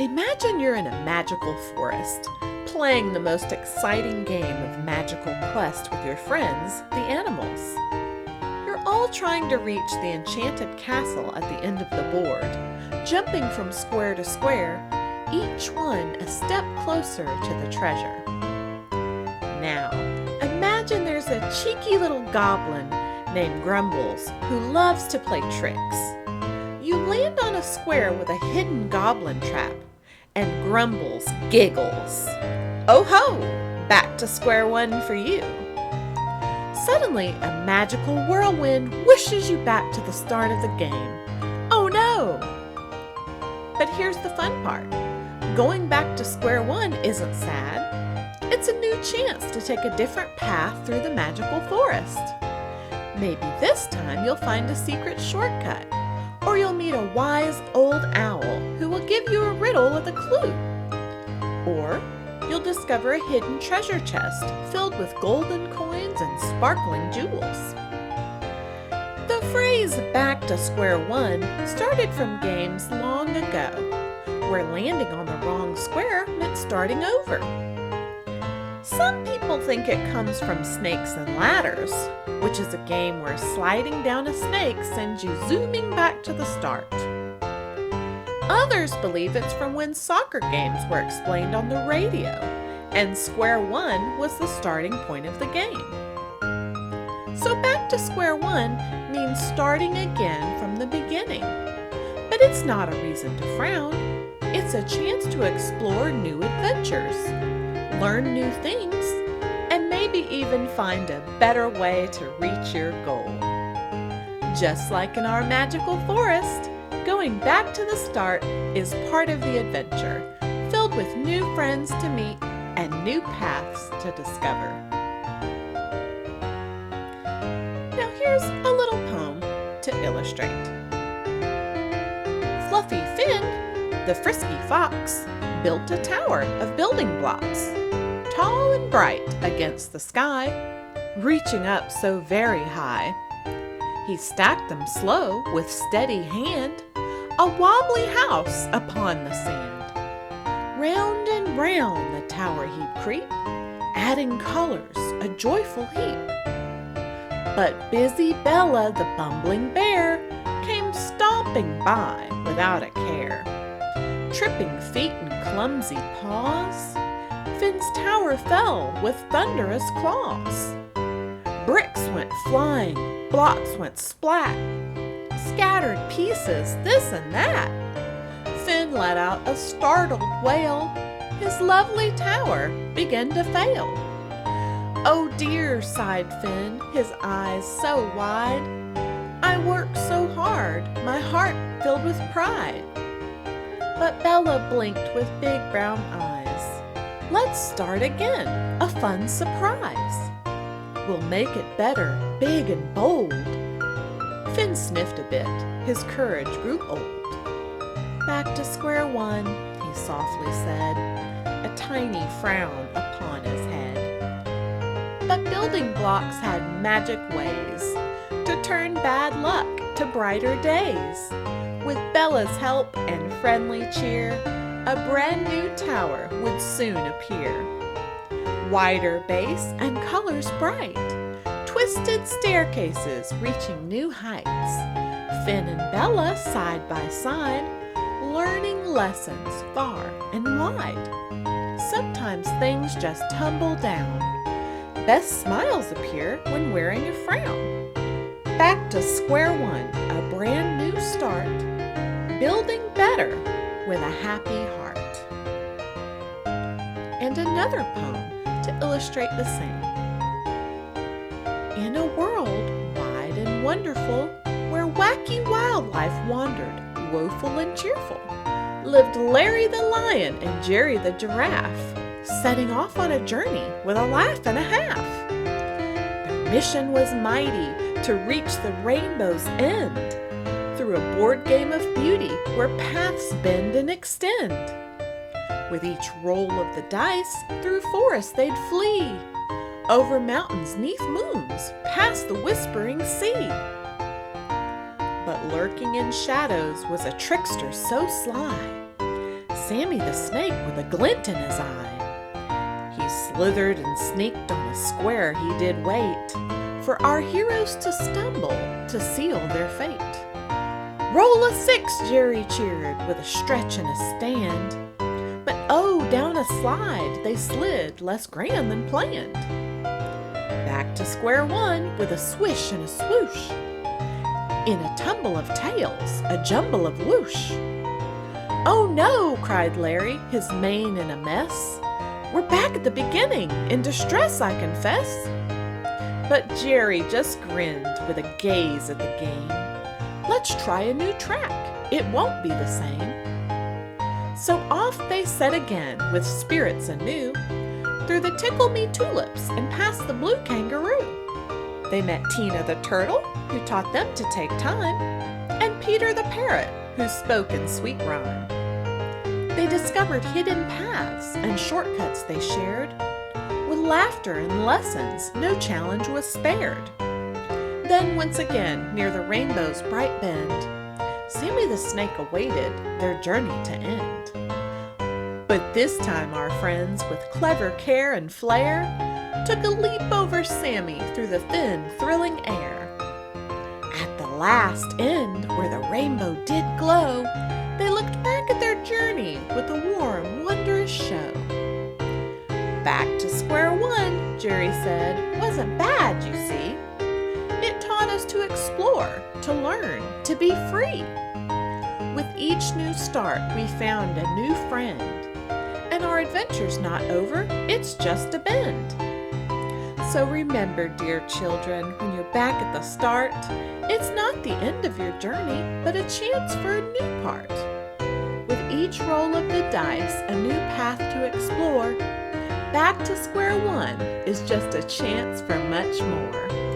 Imagine you're in a magical forest, playing the most exciting game of magical quest with your friends, the animals. You're all trying to reach the Enchanted Castle at the end of the board, jumping from square to square, each one a step closer to the treasure. Now, imagine there's a cheeky little goblin named Grumbles who loves to play tricks. You land on a square with a hidden goblin trap, and Grumbles giggles. Oh ho! Back to square one for you. Suddenly, a magical whirlwind whooshes you back to the start of the game. Oh no! But here's the fun part. Going back to square one isn't sad. It's a new chance to take a different path through the magical forest. Maybe this time you'll find a secret shortcut, or you'll meet a wise old owl who will give you a riddle with a clue. Or you'll discover a hidden treasure chest filled with golden coins and sparkling jewels. The phrase "back to square one" started from games long ago, where landing on the wrong square meant starting over. Some people think it comes from Snakes and Ladders, which is a game where sliding down a snake sends you zooming back to the start. Others believe it's from when soccer games were explained on the radio, and square one was the starting point of the game. So back to square one means starting again from the beginning. But it's not a reason to frown. It's a chance to explore new adventures, learn new things, and maybe even find a better way to reach your goal. Just like in our magical forest, going back to the start is part of the adventure, filled with new friends to meet and new paths to discover. Now here's a little poem to illustrate. Fluffy Finn, the frisky fox, built a tower of building blocks, tall and bright against the sky, reaching up so very high. He stacked them slow with steady hand, a wobbly house upon the sand. Round and round the tower he'd creep, adding colors a joyful heap. But busy Bella the bumbling bear came stomping by without a care. Tripping feet and clumsy paws, Finn's tower fell with thunderous claws. Bricks went flying, blocks went splat, scattered pieces this and that. Finn let out a startled wail. His lovely tower began to fail. Oh dear, sighed Finn, his eyes so wide. I worked so hard, my heart filled with pride. But Bella blinked with big brown eyes. Let's start again, a fun surprise. We'll make it better, big and bold. Finn sniffed a bit, his courage grew old. Back to square one, he softly said, a tiny frown upon his head. But building blocks had magic ways to turn bad luck to brighter days. With Bella's help and friendly cheer, a brand new tower would soon appear. Wider base and colors bright, twisted staircases reaching new heights. Finn and Bella side by side, learning lessons far and wide. Sometimes things just tumble down. Best smiles appear when wearing a frown. Back to square one, a brand new start, building better with a happy heart. And another poem to illustrate the same. In a world wide and wonderful, where wacky wildlife wandered, woeful and cheerful, lived Larry the lion and Jerry the giraffe, setting off on a journey with a laugh and a half. Their mission was mighty, to reach the rainbow's end, through a board game of beauty where paths bend and extend. With each roll of the dice, through forests they'd flee, over mountains 'neath moons, past the whispering sea. But lurking in shadows was a trickster so sly, Sammy the snake with a glint in his eye. He slithered and sneaked on a square he did wait for our heroes to stumble to seal their fate. Roll a 6, Jerry cheered with a stretch and a stand. But oh, down a slide they slid less grand than planned. Back to square one with a swish and a swoosh. In a tumble of tails, a jumble of whoosh. Oh no, cried Larry, his mane in a mess. We're back at the beginning, in distress I confess. But Jerry just grinned with a gaze at the game. Let's try a new track, it won't be the same. So off they set again with spirits anew, through the tickle-me tulips and past the blue kangaroo. They met Tina the turtle, who taught them to take time, and Peter the parrot, who spoke in sweet rhyme. They discovered hidden paths and shortcuts they shared. With laughter and lessons, no challenge was spared. Then once again, near the rainbow's bright bend, Sammy the snake awaited their journey to end. But this time our friends, with clever care and flair, took a leap over Sammy through the thin, thrilling air. At the last end, where the rainbow did glow, they looked back at their journey with a warm, wondrous show. Back to square one, Jerry said, wasn't bad, you see. It taught us to explore, to learn, to be free. With each new start, we found a new friend. And our adventure's not over, it's just a bend. So remember, dear children, when you're back at the start, it's not the end of your journey, but a chance for a new part. With each roll of the dice, a new path to explore, back to square one is just a chance for much more.